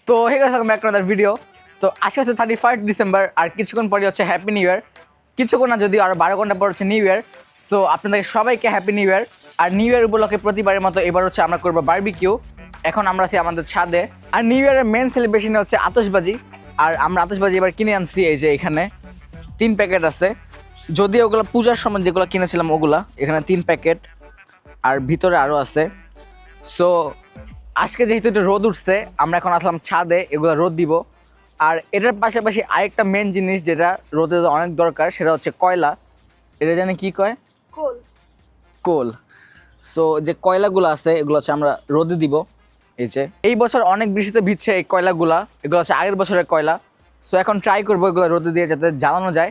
তো হয়ে গেছে ব্যাক টু আদার ভিডিও। তো আজকে হচ্ছে 31 ডিসেম্বর, আর কিছুক্ষণ পরে হচ্ছে হ্যাপি নিউ ইয়ার। কিছুক্ষণ না, যদি আরও 12 ঘন্টা পর হচ্ছে নিউ ইয়ার। সো আপনাদের সবাইকে হ্যাপি নিউ ইয়ার। আর নিউ ইয়ার উপলক্ষে প্রতিবারের মতো এবার হচ্ছে আমরা করবো বারবিকিউ। এখন আমরা আছি আমাদের ছাদে। আর নিউ ইয়ারের মেন সেলিব্রেশন হচ্ছে আতশবাজি। আর আমরা আতশবাজি এবার কিনে আনছি, এই যে এখানে 3 প্যাকেট আছে। যদি ওগুলো পূজার সময় যেগুলো কিনেছিলাম ওগুলা, এখানে 3 প্যাকেট, আর ভিতরে আরও আছে। সো আজকে যেহেতু একটু রোদ উঠছে, আমরা এখন আসলাম ছাদে এগুলো রোদ দিব। আর এটার পাশাপাশি আরেকটা মেন জিনিস যেটা রোদে অনেক দরকার, সেটা হচ্ছে কয়লা। এটা জানি কি কয়, কোল। কোল। সো যে কয়লাগুলো আছে এগুলো হচ্ছে আমরা রোদে দিব। এই বছর অনেক বৃষ্টিতে ভিজছে এই কয়লাগুলা, এগুলো হচ্ছে আগের বছরের কয়লা। সো এখন ট্রাই করবো এগুলো রোদে দিয়ে যাতে জ্বালানো যায়।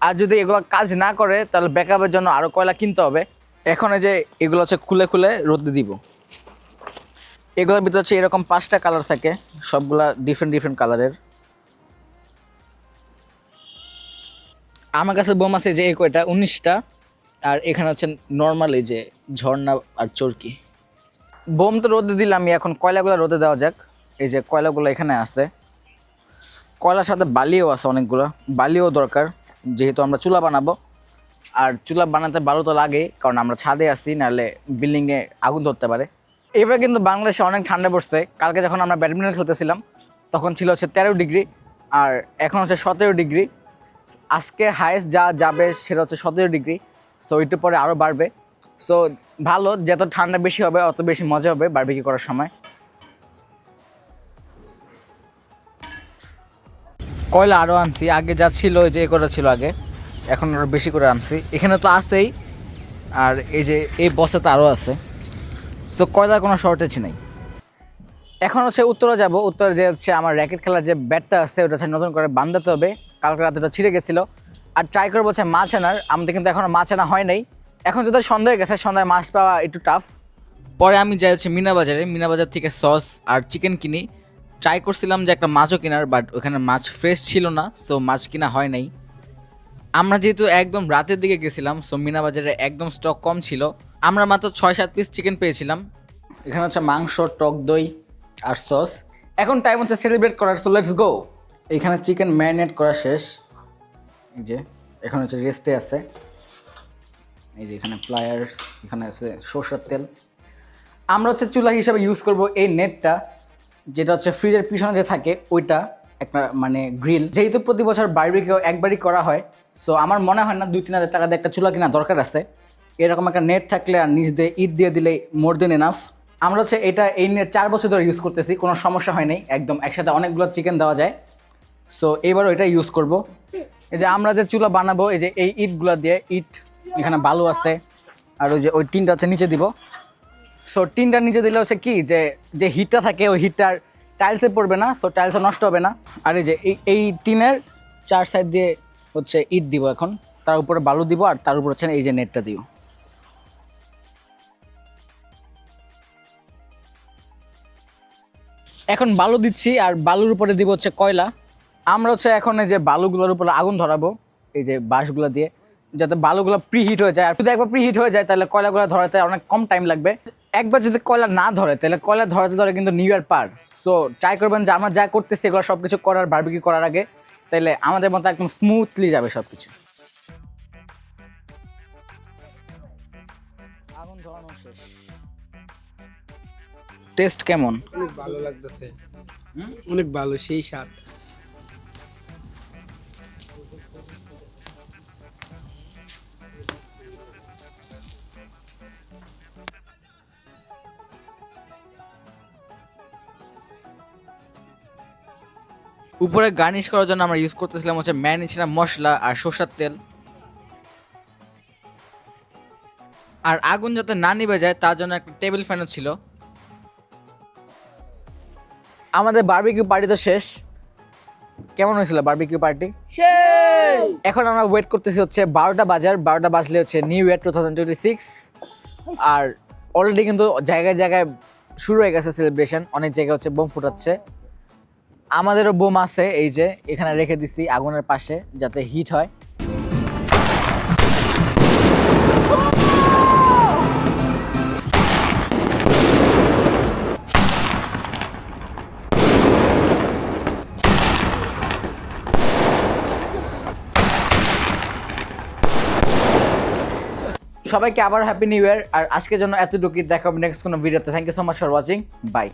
আর যদি এগুলো কাজ না করে তাহলে ব্যাকআপের জন্য আরও কয়লা কিনতে হবে। এখন এই যে এগুলো হচ্ছে খুলে খুলে রোদে দিব। এগুলোর ভিতরে হচ্ছে এরকম 5টা কালার থাকে, সবগুলা ডিফারেন্ট কালারের। আমার কাছে বোম আছে যে এই কয়টা 19টা, আর এখানে হচ্ছে নর্মাল এই যে ঝর্ণা আর চরকি। বোম তো রোদে দিলাম, এখন কয়লাগুলো রোদে দেওয়া যাক। এই যে কয়লাগুলো এখানে আছে, কয়লার সাথে বালিও আছে অনেকগুলো, বালিও দরকার যেহেতু আমরা চুলা বানাবো। আর চুলা বানাতে বালু তো লাগে, কারণ আমরা ছাদে আসি, নাহলে বিল্ডিংয়ে আগুন ধরতে পারে। এবার কিন্তু বাংলাদেশে অনেক ঠান্ডা পড়ছে। কালকে যখন আমরা ব্যাডমিন্টন খেলতেছিলাম তখন ছিল হচ্ছে 13 ডিগ্রি, আর এখন হচ্ছে 17 ডিগ্রি। আজকে হাইয়েস্ট যা যাবে সেটা হচ্ছে 17 ডিগ্রি। সো একটু পরে আরও বাড়বে। সো ভালো, যত ঠান্ডা বেশি হবে অত বেশি মজা হবে বারবিকিউ করার সময়। কয়লা আরও আনছি, আগে যা ছিল যে কটা ছিল আগে, এখন আরও বেশি করে আনছি। এখানে তো আছেই, আর এই যে এই বস্তাতে আরও আছে। তো কয়লার কোনো শর্টেজ নেই। এখন হচ্ছে উত্তরে যাব। উত্তরে যে হচ্ছে আমার র্যাকেট খেলার যে ব্যাটটা আছে ওটা হচ্ছে নতুন করে বাঁধাতে হবে। কালকে রাতে ওটা ছিঁড়ে গেছিলো। আর ট্রাই করবো হচ্ছে মাছ আনার। আমাদের কিন্তু এখনও মাছ আনা হয় নাই। এখন যদি সন্ধ্যা হয়ে গেছে, সন্ধ্যায় মাছ পাওয়া একটু টাফ। পরে আমি যাই হচ্ছে মিনা বাজার থেকে সস আর চিকেন কিনি। ট্রাই করছিলাম যে একটা মাছও কেনার, বাট ওখানে মাছ ফ্রেশ ছিল না, সো মাছ কিনা হয় নাই। আমরা যেহেতু একদম রাতের দিকে গেছিলাম, সো মিনা বাজারে একদম স্টক কম ছিল। আমরা মাত্র 6-7 পিস চিকেন পেয়েছিলাম। এখানে হচ্ছে মাংস, টক দই আর সস। এখন টাইম হচ্ছে সেলিব্রেট করার, সো লেটস গো। এখানে চিকেন ম্যারিনেট করা শেষ। এই যে এখন হচ্ছে রেস্টে আছে। এই যে এখানে প্লায়ার্স, এখানে আছে সরষের তেল। আমরা হচ্ছে চুলা হিসাবে ইউজ করব এই নেটটা, যেটা হচ্ছে ফ্রিজের পিছনে যে থাকে ওইটা, একটা মানে গ্রিল। যেহেতু প্রতি বছর বারবিকিউ একবারই করা হয়, সো আমার মনে হয় না 2-3 হাজার টাকা দিয়ে একটা চুলা কেনা দরকার আছে। এরকম একটা নেট থাকলে আর নিচ দিয়ে ইট দিয়ে দিলেই মোর দেন এনাফ। আমরা হচ্ছে এই নেট 4 বছর ধরে ইউজ করতেছি, কোনো সমস্যা হয় নাই। একদম একসাথে অনেকগুলো চিকেন দেওয়া যায়। সো এইবারও এটা ইউজ করব। এই যে আমরা যে চুলা বানাবো, এই যে এই ইটগুলো দিয়ে, ইট এখানে বালু আছে, আর ওই যে ওই টিনটা হচ্ছে নিচে দিব। সো টিনটা নিচে দিলে হচ্ছে কি, যে হিটটা থাকে ওই হিটটার টাইলসে পড়বে না, সো টাইলসও নষ্ট হবে না। আর এই যে এই টিনের 4 সাইড দিয়ে হচ্ছে ইট দিব, এখন তার উপরে বালু দিব, আর তার উপর হচ্ছে এই যে নেটটা দিব। এখন বালু দিচ্ছি, আর বালুর উপরে দিব হচ্ছে কয়লা। আমরা হচ্ছে এখন এই যে বালুগুলোর উপরে আগুন ধরাবো, এই যে বাঁশগুলো দিয়ে, যাতে বালুগুলো প্রিহিট হয়ে যায়। আর যদি একবার প্রিহিট হয়ে যায় তাহলে কয়লাগুলো ধরাতে অনেক কম টাইম লাগবে। একবার যদি কয়লা না ধরে তাহলে কয়লা ধরে কিন্তু নিউ ইয়ার পার। সো ট্রাই করবেন যে আমরা যা করতেছি এগুলো সব কিছু করার, বারবিকিউ করার আগে, তাহলে আমাদের মতো একদম স্মুথলি যাবে সব কিছু। আগুন ধরানো শেষ। টেস্ট কেমন? অনেক ভালো লাগতেছে, অনেক ভালো, সেই স্বাদ। উপরে গার্নিশ করার জন্য আমরা ইউজ করতেছিলাম হচ্ছে ম্যারিনেশন মশলা আর সরষের তেল। আর আগুন যাতে না নিভে যায় তার জন্য একটা টেবিল ফ্যানও ছিল। আমাদের বারবিকিউ পার্টি তো শেষ। কেমন হয়েছিল বারবিকিউ পার্টি? এখন আমরা ওয়েট করতেছি হচ্ছে 12টা বাজার। 12টা বাজলে হচ্ছে নিউ ইয়ার 2026। আর অলরেডি কিন্তু জায়গায় জায়গায় শুরু হয়ে গেছে সেলিব্রেশন, অনেক জায়গায় হচ্ছে বোম ফুটাচ্ছে। আমাদেরও বোম আছে, এই যে এখানে রেখে দিছি আগুনের পাশে যাতে হিট হয়। সবাইকে আবার হ্যাপি নিউ ইয়ার। আর আজকের জন্য এতটুকুই, দেখা হবে নেক্সট কোনো ভিডিওতে। Thank you so much for watching, by.